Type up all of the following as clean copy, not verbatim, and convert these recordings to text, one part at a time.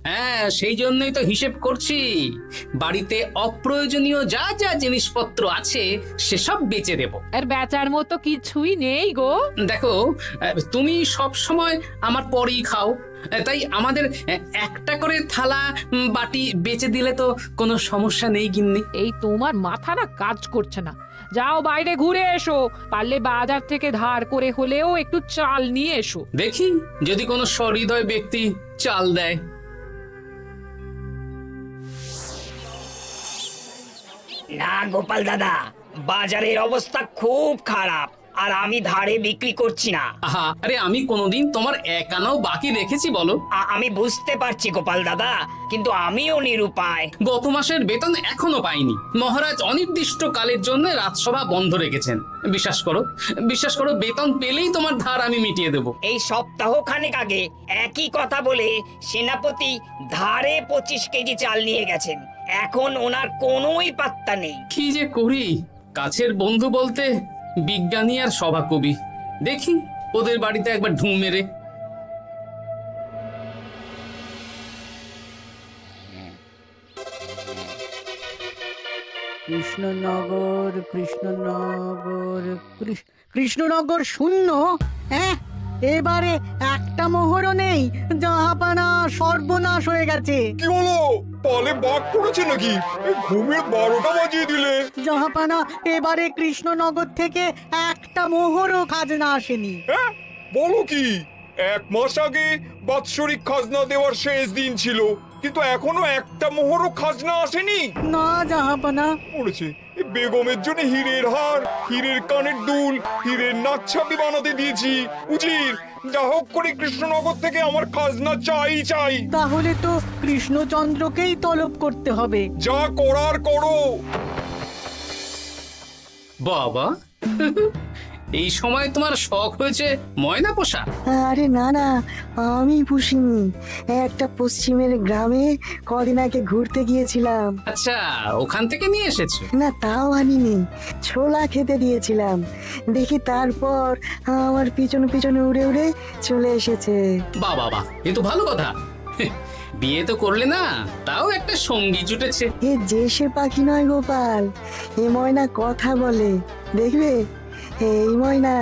হ্যাঁ, সেই জন্যই তো হিসেব করছি। বাড়িতে অপ্রয়োজনীয় যা যা জিনিসপত্র আছে সেসব বেচে দেব। আর বেচার মতো কিছুই নেই গো। দেখো, তুমি সব সময় আমার পরেই খাও, তাই আমাদের একটা করে থালা বাটি বেচে দিলে তো কোনো সমস্যা নেই গিন্নি। এই তোমার মাথা না কাজ করছে না। যাও বাইরে ঘুরে এসো, পারলে বাজার থেকে ধার করে হলেও একটু চাল নিয়ে এসো। দেখি যদি কোনো সহৃদয় ব্যক্তি চাল দেয়। না গোপাল দাদা, বাজারের অবস্থা খুব খারাপ, আর আমি ধারে বিক্রি করছি না। আহা, আরে আমি কোনোদিন তোমার একানাও বাকি রেখেছি বলো? আমি বুঝতে পারছি গোপাল দাদা, কিন্তু আমিও নিরুপায়। গত মাসের বেতন এখনো পাইনি। মহারাজ অনির্দিষ্ট কালের জন্য রাজসভা বন্ধ রেখেছেন। বিশ্বাস করো, বিশ্বাস করো, বেতন পেলেই তোমার ধার আমি মিটিয়ে দেবো। এই সপ্তাহ খানেক আগে একই কথা বলে সেনাপতি ধারে 25 কেজি চাল নিয়ে গেছেন। এখন ওনার কোনোই পাত্তা নেই। কি যে করি, কাছের বন্ধু বলতে বিজ্ঞানী আর সভাকবি। দেখি ওদের বাড়িতে একবার ঢুঁ মেরে। কৃষ্ণনগর কৃষ্ণনগর কৃষ্ণনগর শূন্য। হ্যাঁ, এবারে একটা মোহরও নেই। জাহাপানা সর্বনাশ হয়ে গেছে। কি হলো? পালে বাঘ পড়েছে নাকি? এই ঘুমের 12টা বাজিয়ে দিলে। জাহাপানা, এবারে কৃষ্ণনগর থেকে একটা মোহরও খাজনা আসেনি। হ্যাঁ, বলো কি? 1 মাস আগে বাৎসরিক খাজনা দেওয়ার শেষ দিন ছিল, কিন্তু এখনো একটা মোহরও খাজনা আসেনি। না জাহাপানা। পড়েছে এই বেগমের জন্য হীরের হার, হীরের কানের দুল, হীরের নাকছাবি বানাতে দিয়েছি। উজির, যা হোক করে কৃষ্ণনগর থেকে আমার খাজনা চাই চাই। তাহলে তো কৃষ্ণচন্দ্রকেই তলব করতে হবে। যা করার করো। বাবা, এই সময় তোমার শখ হয়েছে ময়না পোষা? আরে না না, আমি পুষিনি। একটা পশ্চিমের গ্রামে কদিন আগে ঘুরতে গিয়েছিলাম। আচ্ছা, ওখান থেকে নিয়ে এসেছো? না, তাও আনিনি, ছোলা খেতে দিয়েছিলাম। দেখি তারপর আমার পিছনে পিছনে উড়ে উড়ে চলে এসেছে। বাহ বাহ বাহ, এ তো ভালো কথা। বিয়ে তো করলে না, তাও একটা সঙ্গী জুটেছে। এ যে সে পাখি নয় গোপাল, এ ময়না কথা বলে, দেখবে। এই ময়না,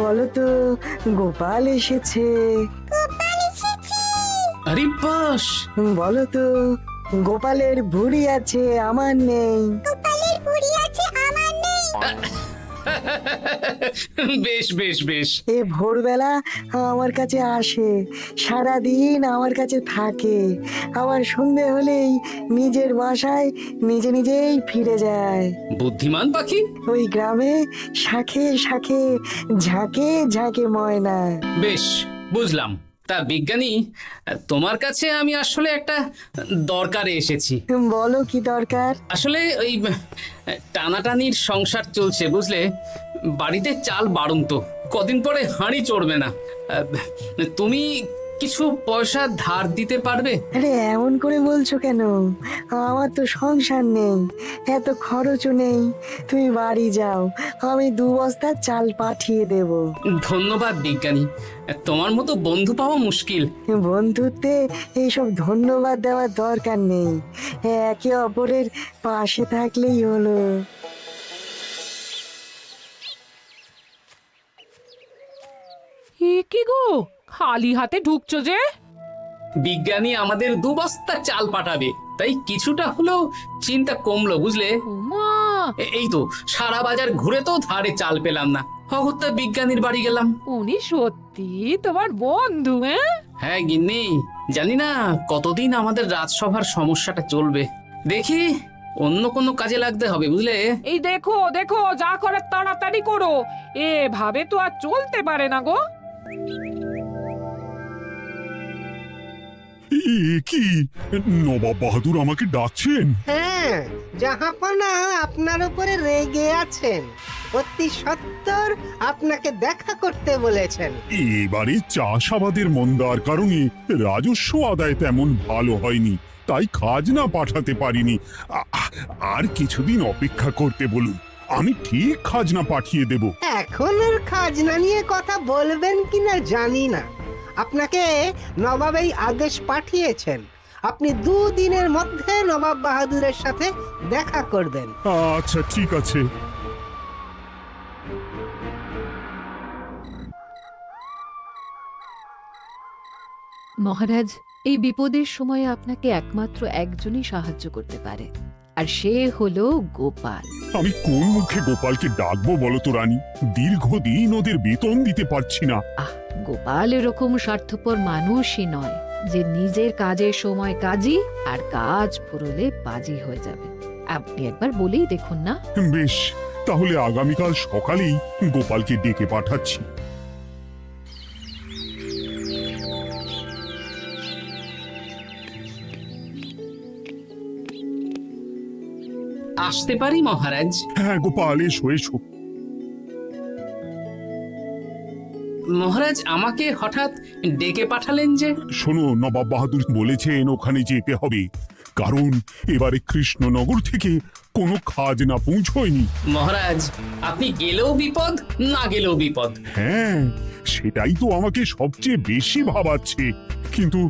বলো তো গোপাল এসেছে। আরে বাস, বলো তো গোপালের ভুঁড়ি আছে আমার নেই। বেশ বেশ বেশ। এ ভোরবেলা আমার কাছে আসে, সারাদিন আমার কাছে থাকে, আবার সন্ধে হলেই নিজের বাসায় নিজে নিজেই ফিরে যায়। বুদ্ধিমান পাখি। ওই গ্রামে শাখে শাখে ঝাঁকে ঝাঁকে ময়না। বেশ, বুঝলাম। তা বিজ্ঞানী, তোমার কাছে আমি আসলে একটা দরকারে এসেছি। বলো কি দরকার? আসলে ওই টানাটানির সংসার চলছে, বুঝলে। বাড়িতে চাল বাড়ন্ত, কদিন পরে হাঁড়ি চড়বে না। তুমি কিছু পয়সা ধার দিতে পারবে? আরে এমন করে বলছো কেন? আমার তো সংসার নেই, এত খরচও নেই। তুমি বাড়ি যাও, আমি 2 বস্তা চাল পাঠিয়ে দেব। ধন্যবাদ বিজ্ঞানী, তোমার মতো বন্ধু পাওয়া মুশকিল। বন্ধুত্বে এইসব ধন্যবাদ দেওয়ার দরকার নেই, একে অপরের পাশে থাকলেই হলো। এ কি গো, খালি হাতে ঢুকছো যে? বিজ্ঞানী আমাদের 2 বস্তা চাল পাঠাবে, তাই কিছুটা হলেও চিন্তা কমলো, বুঝলে। ওমা, এই তো সারা বাজার ঘুরে তো ধারে চাল পেলাম না, অগত্যা বিজ্ঞানীর বাড়ি গেলাম। উনি সত্যি তোমার বন্ধু? হ্যাঁ গিন্নি, জানি না কতদিন আমাদের রাজসভার সমস্যাটা চলবে। দেখি অন্য কোনো কাজে লাগতে হবে, বুঝলে। এই দেখো দেখো, যা করার তাড়াতাড়ি করো, এভাবে তো আর চলতে পারে না গো। কি নবাব বাহাদুর আমাকে ডাকছেন? হ্যাঁ, জাহাপনা আপনার উপরে রেগে আছেন। অতি সত্বর আপনাকে দেখা করতে বলেছেন। এবারে চাষাবাদের মন্দার কারণে রাজস্ব আদায় তেমন ভালো হয়নি, তাই খাজনা পাঠাতে পারিনি। আর কিছুদিন অপেক্ষা করতে বলুন, আমি ঠিক খাজনা পাঠিয়ে দেব। এখন আর খাজনা নিয়ে কথা বলবেন কিনা জানি না। আপনাকে নবাব এই আদেশ পাঠিয়েছেন আপনি 2 দিনের মধ্যে নবাব বাহাদুরের সাথে দেখা করবেন। আচ্ছা ঠিক আছে। মহারাজ, এই বিপদের সময় আপনাকে একমাত্র একজনই সাহায্য করতে পারে, আর সে হলো গোপাল। আমি কোন মুখে গোপালকে ডাকবো বলো তো রানী? দীর্ঘদিন ওদের বেতন দিতে পারছি না। গোপাল এরকম স্বার্থপর মানুষই নয় যে নিজের কাজের সময় কাজী আর কাজ ফুরলে বাজি হয়ে যাবে। আপনি একবার বলেই দেখুন না। বেশ, তাহলে আগামীকাল সকালেই গোপালকে ডেকে পাঠাচ্ছি। আসতে পারি মহারাজ? হ্যাঁ গোপাল, এসো এসো। মহারাজ আমাকে হঠাৎ ডেকে পাঠালেন যে? শোনো, নবাব বাহাদুর বলেছেন ওখানে যেতে হবে, কারণ এবারে কৃষ্ণনগর থেকে কোনো খাজনা পৌঁছয়নি। মহারাজ, আপনি গেলেও বিপদ, না গেলেও বিপদ। হ্যাঁ, সেটাই তো আমাকে সবচেয়ে বেশি ভাবাচ্ছে, কিন্তু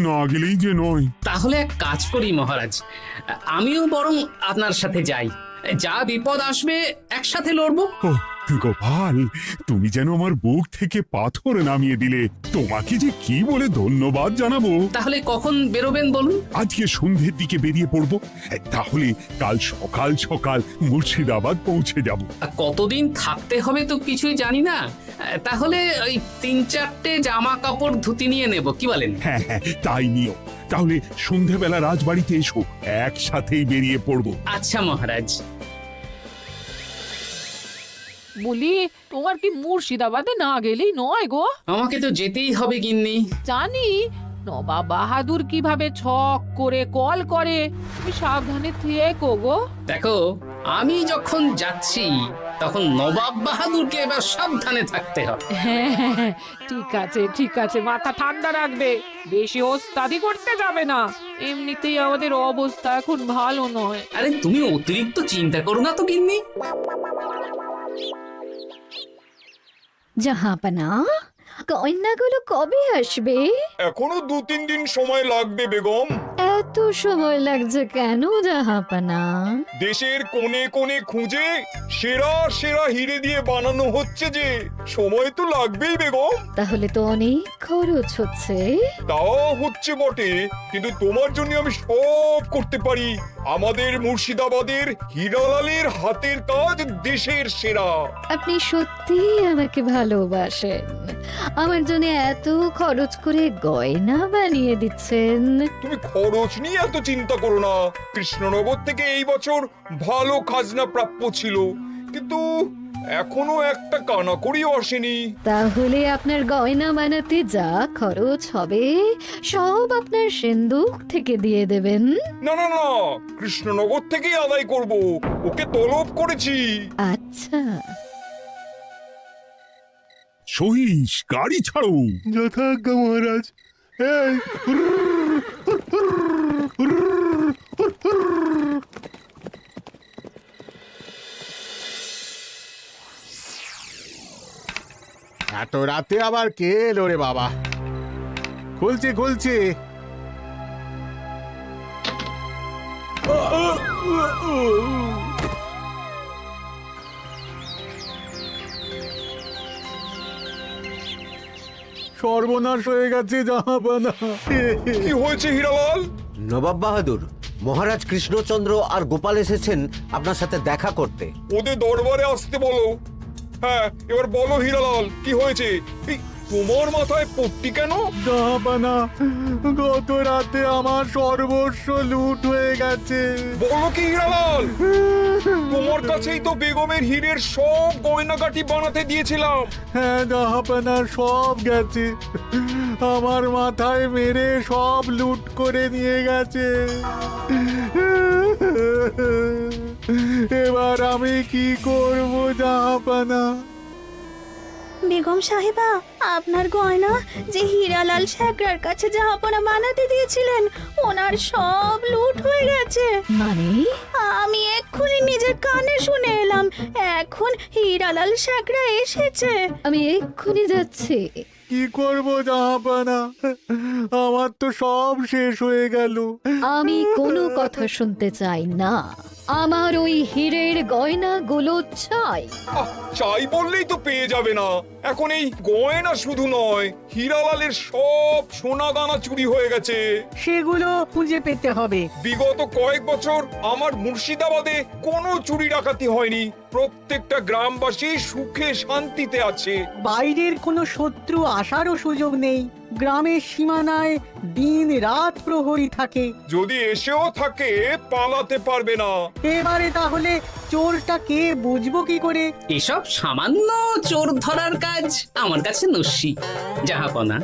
না গেলেই যে নয়। তাহলে এক কাজ করি মহারাজ, আমিও বরং আপনার সাথে যাই। যা বিপদ আসবে একসাথে লড়বো। ও গোপাল, তুমি যেন আমার বুক থেকে পাথর নামিয়ে দিলে। তোমাকে যে কি বলে ধন্যবাদ জানাবো। তাহলে কখন বেরোবেন বলুন? আজকে সন্ধ্যের দিকে বেরিয়ে পড়বো, তাহলে কাল সকাল সকাল মুর্শিদাবাদ পৌঁছে যাব। কতদিন থাকতে হবে তো কিছুই জানি না, তাহলে ওই 3-4টে জামা কাপড় ধুতি নিয়ে নেব, কি বলেন? হ্যাঁ হ্যাঁ, তাই নিও। তাহলে সন্ধ্যেবেলা রাজবাড়িতে এসো, একসাথেই বেরিয়ে পড়বো। আচ্ছা মহারাজ। বলি, তোমার কি মুর্শিদাবাদে না গেলেই নয় গো? আমাকে তো যেতেই হবে গিন্নি। জানি নবাব বাহাদুর কিভাবে ছক করে কল করে, তুমি সাবধানে থেকো গো। দেখো, আমি যখন যাচ্ছি তখন নবাব বাহাদুরকে এবার সাবধানে থাকতে হবে। হ্যাঁ, ঠিক আছে, মাথা ঠান্ডা রাখবে, বেশি ওস্তাদি করতে যাবে না। এমনিতেই আমাদের অবস্থা এখন ভালো নয়। আরে তুমি অতিরিক্ত চিন্তা করো না তো গিন্নি। জাহাপনা, কন্যাগুলো কবে আসবে? এখনো 2-3 দিন সময় লাগবে বেগম। এত সময় লাগছে কেন জাহাপনা? দেশের কোণে কোণে খুঁজে সেরা সেরা হিরে দিয়ে বানানো হচ্ছে যে, সময় তো লাগবেই বেগম। তাহলে তো অনেক খরচ হচ্ছে। তাও হচ্ছে বটে, কিন্তু তোমার জন্য আমি সব করতে পারি। আমাদের মুর্শিদাবাদের হীরালালের হাতের কাজ দেশের সেরা। আপনি সত্যি আমাকে ভালোবাসেন, আমার জন্য এত খরচ করে গয়না বানিয়ে দিচ্ছেন। তুমি খরচ নিয়ে এত চিন্তা করো না। কৃষ্ণনগর থেকে এই বছর ভালো খাজনা প্রাপ্য ছিল, কিন্তু এখনো একটা কানাকড়িও আসেনি। তাহলে আপনার গয়না বানাতে যা খরচ হবে সব আপনার সিন্ধুক থেকে দিয়ে দেবেন। না না না, কৃষ্ণনগর থেকেই আদায় করব, ওকে তলব করেছি। আচ্ছা, সহিস, গাড়ি ছাড়ো। যথাজ্ঞা মহারাজ। এই এত রাতে আবার কে এলো রে বাবা? খুলছি। সর্বনাশ হয়ে গেছে জাহাপানা। কি হয়েছে হীরালাল? নবাব বাহাদুর, মহারাজ কৃষ্ণচন্দ্র আর গোপাল এসেছেন আপনার সাথে দেখা করতে। ওদের দরবারে আসতে বলো। হ্যাঁ, এবার বলো হীরালাল, কি হয়েছে? এই, তোমার মাথায় পট্টি কেন? জাহাপানা, গত রাতে আমার সর্বস্ব লুট হয়ে গেছে। বলো কি হীরালাল? তোমার কাছেই তো বেগমের হীরের সব গয়নাগাটি বানাতে দিয়েছিলাম। হ্যাঁ জাহাপানা, সব গেছে। আমার মাথায় মেরে সব লুট করে নিয়ে গেছে। এবার আমি কি করব জাহাপানা? বেগম সাহেবা, আপনার গয়না যে হীরালাল শেখরার কাছে জাহাপনা বানাতে দিয়েছিলেন, ওনার সব লুট হয়ে গেছে। মানে? আমি এক্ষুনি নিজের কানে শুনে এলাম, এখন হীরালাল শেখরা এসেছে। আমি এক্ষুনি যাচ্ছি। কি করব জাহাপানা, আমার তো সব শেষ হয়ে গেল। আমি কোনো কথা শুনতে চাই না, আমার ওই হীরের গয়নাগুলো চাই। চাই বললেই তো পেয়ে যাবে না। এখন এই গয়না শুধু নয়, হীরালালের সব সোনা দানা চুরি হয়ে গেছে। সেগুলো খুঁজে পেতে হবে। বিগত কয়েক বছর আমার মুর্শিদাবাদে কোনো চুরি ডাকাতি হয়নি। প্রত্যেকটা গ্রামবাসী সুখে শান্তিতে আছে। বাইরের কোনো শত্রু আসারও সুযোগ নেই। গ্রামের সীমানায় দিন রাত প্রহরী থাকে। যদি এসেও থাকে পালাতে পারবে না। এবারে তাহলে চোরটা কে বুঝবো কি করে? এসব সামান্য চোর ধরার কাজ আমার কাছে নস্যি। জাহাপনা,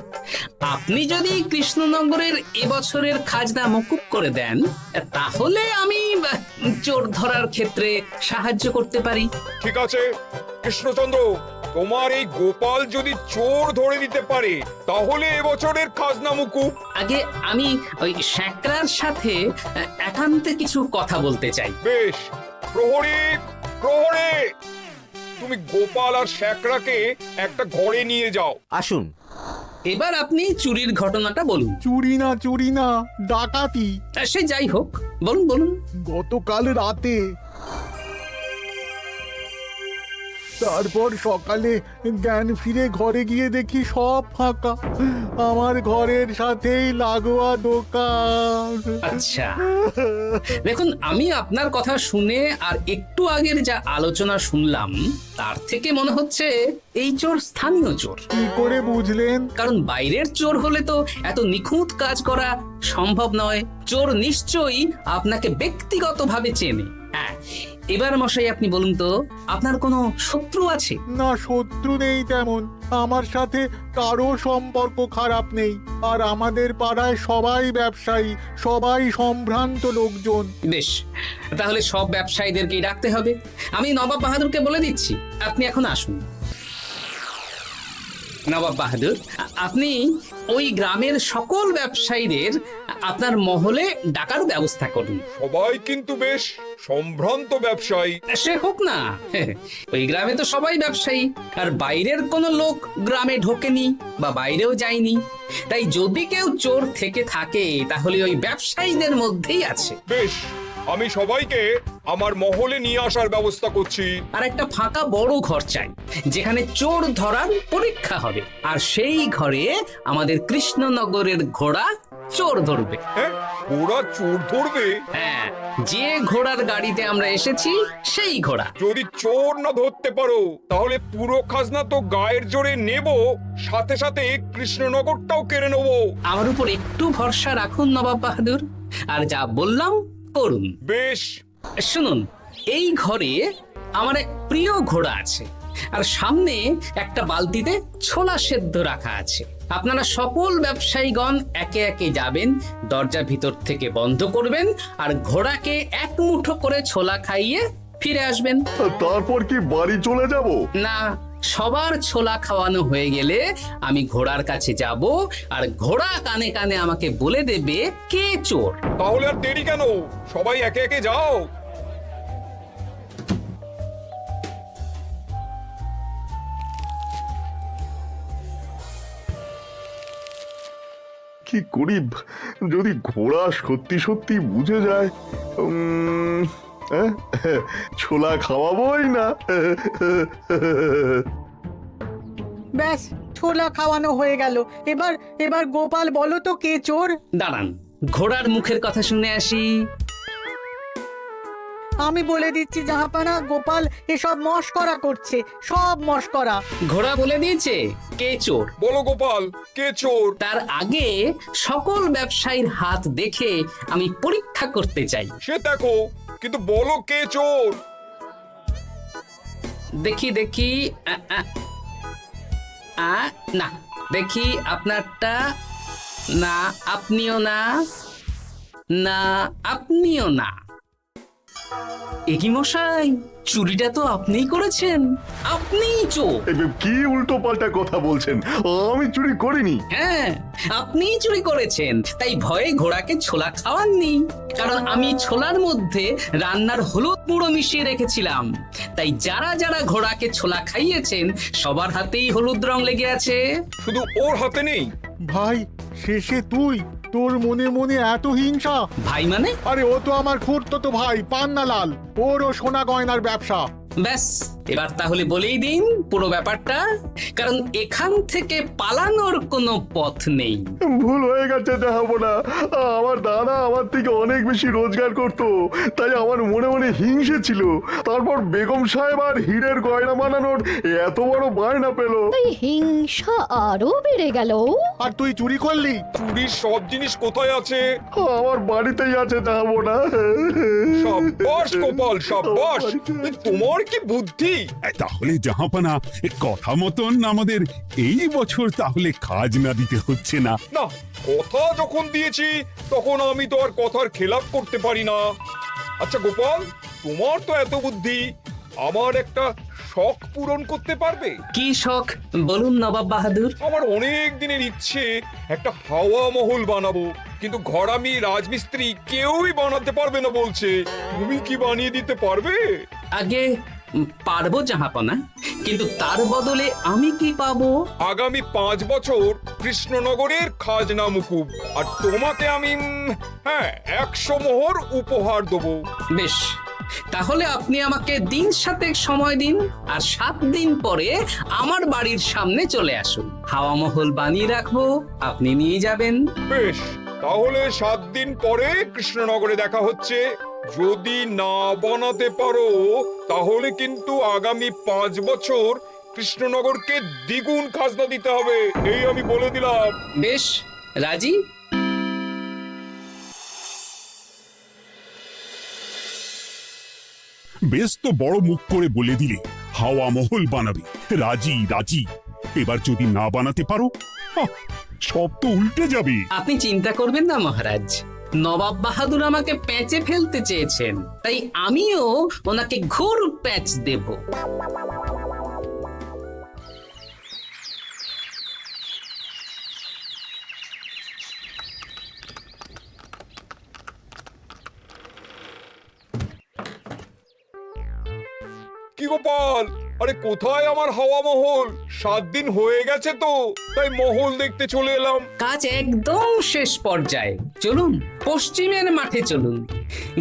আপনি যদি কৃষ্ণনগরের এবছরের খাজনা মকুব করে দেন, তাহলে আমি চোর ধরার ক্ষেত্রে সাহায্য করতে পারি। ঠিক আছে কৃষ্ণচন্দ্র, তোমার এই গোপাল যদি চোর ধরে দিতে পারে তাহলে এবছরের খাজনা মুকুব। আগে আমি ওই শ্যাকরার সাথে একান্তে কিছু কথা বলতে চাই। বেশ, প্রহরী প্রহরী, তুমি গোপাল আর শ্যাকরাকে একটা ঘরে নিয়ে যাও। আসুন। এবার আপনি চুরির ঘটনাটা বলুন। চুরি না, ডাকাতি। সে যাই হোক, বলুন বলুন। গতকাল রাতে, তারপর সকালে জ্ঞান ফিরে ঘরে গিয়ে দেখি সব ফাঁকা। আমার ঘরের সাথেই লাগোয়া দোকান। আচ্ছা, দেখুন, আমি আপনার কথা শুনে আর একটু আগের যা আলোচনা শুনলাম তার থেকে মনে হচ্ছে এই চোর স্থানীয় চোর। কি করে বুঝলেন? কারণ বাইরের চোর হলে তো এত নিখুঁত কাজ করা সম্ভব নয়। চোর নিশ্চয়ই আপনাকে ব্যক্তিগতভাবে চেনে। হ্যাঁ, এবার মশাই আপনি বলুন তো, আপনার কোনো শত্রু আছে? না, শত্রু নেই তেমন। আমার সাথে কারো সম্পর্ক খারাপ নেই। আর আমাদের পাড়ায় সবাই ব্যবসায়ী, সবাই সম্ভ্রান্ত লোকজন। বেশ, তাহলে সব ব্যবসায়ীদেরকেই রাখতে হবে। আমি নবাব বাহাদুরকে বলে দিচ্ছি, আপনি এখন আসুন। নবাব বাহাদুর, আপনি ওই গ্রামের সকল ব্যবসায়ীদের আপনার মহলে ডাকার ব্যবস্থা করুন। সবাই কিন্তু বেশ সম্ভ্রান্ত ব্যবসায়ী। সে হোক না, ওই গ্রামে তো সবাই ব্যবসায়ী, আর বাইরের কোনো লোক গ্রামে ঢোকেনি বা বাইরেও যায়নি। তাই যদি কেউ চোর থেকে থাকে তাহলে ওই ব্যবসায়ীদের মধ্যেই আছে। বেশ, আমি সবাইকে আমার মহলে নিয়ে আসার ব্যবস্থা করছি। আর একটা ফাঁকা বড় ঘর চাই, যেখানে চোর ধরার পরীক্ষা হবে। আর সেই ঘরে আমাদের কৃষ্ণনগরের ঘোড়া চোর ধরবে। হ্যাঁ, ঘোড়া চোর ধরবে? হ্যাঁ, যে ঘোড়ার গাড়িতে আমরা এসেছি সেই ঘোড়া। যদি চোর না ধরতে পারো তাহলে পুরো খাজনা তো গায়ের জোরে নেব, সাথে সাথে কৃষ্ণনগরটাও কেড়ে নেব। আমার উপর একটু ভরসা রাখুন নবাব বাহাদুর, আর যা বললাম করুন। বেশ, শুনুন, এই ঘরে আমার এক প্রিয় ঘোড়া আছে, আর সামনে একটা বালতিতে ছোলা সেদ্ধ রাখা আছে। আপনারা সকল ব্যবসায়ীগণ একে একে যাবেন, দরজা ভিতর থেকে বন্ধ করবেন, আর ঘোড়াকে এক মুঠো করে ছোলা খাইয়ে ফিরে আসবেন। তারপর কি বাড়ি চলে যাব? না, সবার ছোলা খাওয়ানো হয়ে গেলে আমি ঘোড়ার কাছে যাব, আর ঘোড়া কানে কানে আমাকে বলে দেবে কে চোর। তাহলে আর দেরি কেন, সবাই একে একে যাও। কি করি যদি ঘোড়া সত্যি সত্যি বুঝে যায়? ছোলা খাওয়াবোই না। ব্যাস, ছোলা খাওয়ানো হয়ে গেল। এবার গোপাল বলো তো কে চোর? দাঁড়ান, ঘোড়ার মুখের কথা শুনে আসি। আমি বলে দিচ্ছি জাহাপানা, গোপাল এসব মশকরা করছে, সব মশকরা। ঘোড়া বলে দিয়েছে কে চোর। বলো গোপাল, কে চোর? তার আগে সকল ব্যবসায়ীর হাত দেখে আমি পরীক্ষা করতে চাই। সে দেখো, কিন্তু বলো কে চোর? দেখি দেখি, না, দেখি আপনারটা। না, আপনিও না। না, আপনিও না। একি মশাই, চুরিটা তো আপনিই করেছেন, আপনিই চোর। কি উল্টো পাল্টা কথা বলছেন? আমি চুরি করিনি। হ্যাঁ, আপনিই চুরি করেছেন, তাই ভয়ে ঘোড়াকে ছোলা খাওয়াননি। কারণ আমি ছোলার মধ্যে রান্নার হলুদ গুঁড়ো মিশিয়ে রেখেছিলাম, তাই যারা যারা ঘোড়াকে ছোলা খাইয়েছেন সবার হাতেই হলুদ রং লেগে আছে। শুধু ওর হাতে নেই। ভাই, শেষে তুই? তোর মনে মনে এত হিংসা? ভাই মানে? আরে ও তো আমার খুড়তো ভাই পান্নালাল, ওরও সোনা গয়নার ব্যবসা। ব্যাস, এবার তাহলে বলেই দিন পুরো ব্যাপারটা, কারণ এখান থেকে পালানোর কোনো পথ নেই। ভুল হয়ে গেছে দেখাবো না। আমার দাদা আমার থেকে অনেক বেশি রোজগার করতো, তাই আমার মনে মনে হিংসে ছিল। তারপর বেগম সাহেব আর হীরের গয়না বানানোর এত বড় বায়না পেল, তাই হিংসা আরো বেড়ে গেল। আর তুই চুরি করলি? চুরির সব জিনিস কোথায় আছে? আমার বাড়িতেই আছে দেখাবো না। সাব্বাস গোপাল, সাব্বাস, তোমার কি বুদ্ধি! তাহলে জাহাপানা, কথা মতন আমাদের এই বছর তাহলে খাজনা দিতে হচ্ছে না। না, কথা যখন দিয়েছি তখন আমি তো আর কথার খেলাপ করতে পারি না। আচ্ছা গোপাল, তোমার তো এত বুদ্ধি, আমার একটা শখ পূরণ করতে পারবে? কি শখ বলুন নবাব বাহাদুর। আমার অনেক দিনের ইচ্ছে একটা হাওয়া মহল বানাবো, কিন্তু ঘরামি রাজমিস্ত্রি কেউই বানাতে পারবে না বলছে। তুমি কি বানিয়ে দিতে পারবে? আগে পারবো জাহাপনা, কিন্তু তার বদলে আমি কি পাবো? আগামী 5 বছর কৃষ্ণনগরের খাজনা মুকুব, আর তোমাকে আমি 100 মোহর উপহার দেবো। বেশ, তাহলে আপনি আমাকে দিন 7 সময় দিন, আর 7 দিন পরে আমার বাড়ির সামনে চলে আসুন। হাওয়া মহল বানিয়ে রাখবো, আপনি নিয়ে যাবেন। বেশ, তাহলে 7 দিন পরে কৃষ্ণনগরে দেখা হচ্ছে। যদি না বানাতে পারো তাহলে কিন্তু আগামী 5 বছর কৃষ্ণনগরকে দ্বিগুণ খাজনা দিতে হবে, এই আমি বলে দিলাম। বেশ, রাজি? বেশ তো বড় মুখ করে বলে দিলে হাওয়া মহল বানাবে। রাজি রাজি। এবার যদি না বানাতে পারো, সব তো উল্টে যাবে। আপনি চিন্তা করবেন না মহারাজ, নবাব বাহাদুর আমাকে প্যাঁচে ফেলতে চেয়েছেন, তাই আমিও ওনাকে ঘোর প্যাঁচ দেব। কি গোপাল, আরে কোথায় আমার হাওয়া মহল? 7 দিন হয়ে গেছে তো, তাই মহল দেখতে চলে এলাম। কাজ একদম শেষ পর্যায়ে, চলুন পশ্চিমের মাঠে চলুন।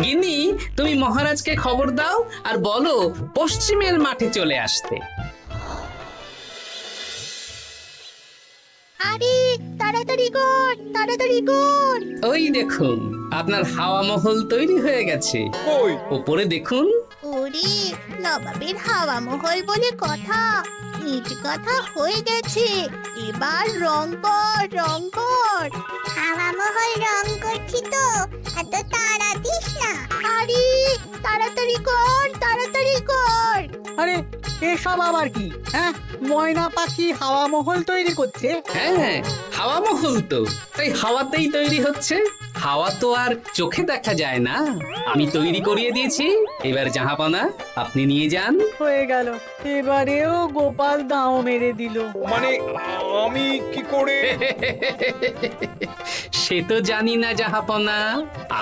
গিন্নি, তুমি মহারাজকে খবর দাও আর বলো পশ্চিমের মাঠে চলে আসতে। আরে তাড়াতাড়ি কর, তাড়াতাড়ি কর। ওই দেখুন, আপনার হাওয়া মহল তৈরি হয়ে গেছে। কই? উপরে দেখুন। ওরে, নবাবের হাওয়া মহল বলে কথা, ইট কথা হয়ে গেছে। এবার রং কর, রং কর। হাওয়া মহল রং করছি তো, এত তাড়া দিস না। আরে তাড়াতাড়ি কর, তাড়াতাড়ি কর। আরে এসব আবার কি? ময়না পাখি হাওয়া মহল তৈরি করছে? হ্যাঁ, হাওয়া মহল তো, তাই হাওয়াতেই তৈরি হচ্ছে। হাওয়া তো আর চোখে দেখা যায় না, আমি তৈরি করিয়ে দিয়েছি। এবার জাহাপানা আপনি নিয়ে যান। হয়ে গেল, এবারেও গোপাল দাও মেরে দিল। মানে আমি কি করে? সে তো জানি না জাহাপনা,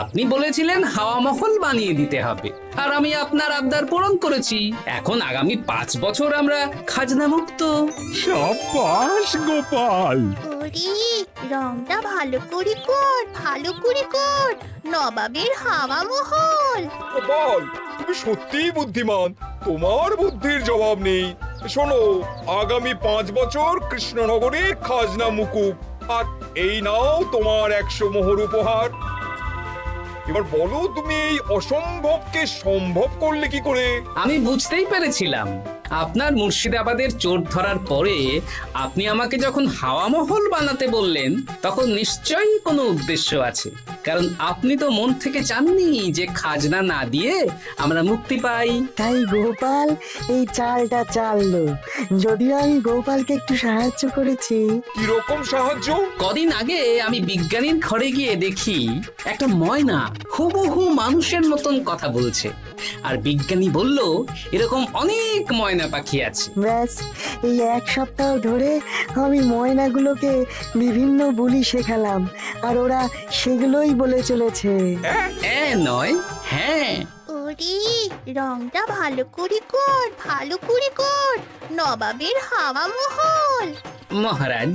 আপনি বলেছিলেন হাওয়া মহল বানিয়ে দিতে হবে, আর আমি আপনার আবদার পূরণ করেছি। এখন আগামী 5 বছর আমরা খাজনা মুক্ত। সাব্বাস গোপাল। ওরে, রংটা ভালো করে কর, ভালো করে কর। নবাবের হাওয়া মহল। গোপাল, তুমি সত্যিই বুদ্ধিমান, তোমার বুদ্ধির জবাব নেই। শোনো, আগামী 5 বছর কৃষ্ণনগরের খাজনা মুকুব, আর এই নাও তোমার 100 মোহর উপহার। এবার বলো, তুমি এই অসম্ভবকে সম্ভব করলে কি করে? আমি বুঝতেই পেরেছিলাম, আপনার মুর্শিদাবাদের চোর ধরার পরে আপনি আমাকে যখন হাওয়া মহল বানাতে বললেন, তখন নিশ্চয়ই কোনো উদ্দেশ্য আছে। কারণ আপনি তো মন থেকে চাননি যে খাজনা না দিয়ে আমরা মুক্তি পাই। তাই গোপাল এই চালটা চাললো। যদিও আমি গোপালকে একটু সাহায্য করেছি। কিরকম সাহায্য? কদিন আগে আমি বিজ্ঞানীর ঘরে গিয়ে দেখি একটা ময়না হুবহু মানুষের মতন কথা বলছে। আর বিজ্ঞানী বলল এরকম অনেক ময়না পাখি আছে। ব্যাস এই এক সপ্তাহ ধরে আমি ময়নাগুলোকে বিভিন্ন বুলি শেখালাম, আর ওরা সেগুলোই বলে চলেছে। নয়, হ্যাঁ। ওরে রংটা ভালো করে কর, নবাবের হাওয়া মহল। মহারাজ,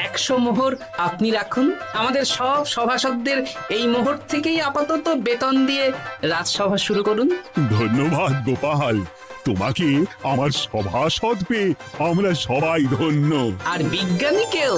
100 মোহর আপনি রাখুন। আমাদের সব সভাসদদের এই মোহর থেকেই আপাতত বেতন দিয়ে রাজসভা শুরু করুন। ধন্যবাদ গোপাল, তোমাকে আমার সভাসদ পেয়ে আমরা সবাই ধন্য। আর বিজ্ঞানীকেও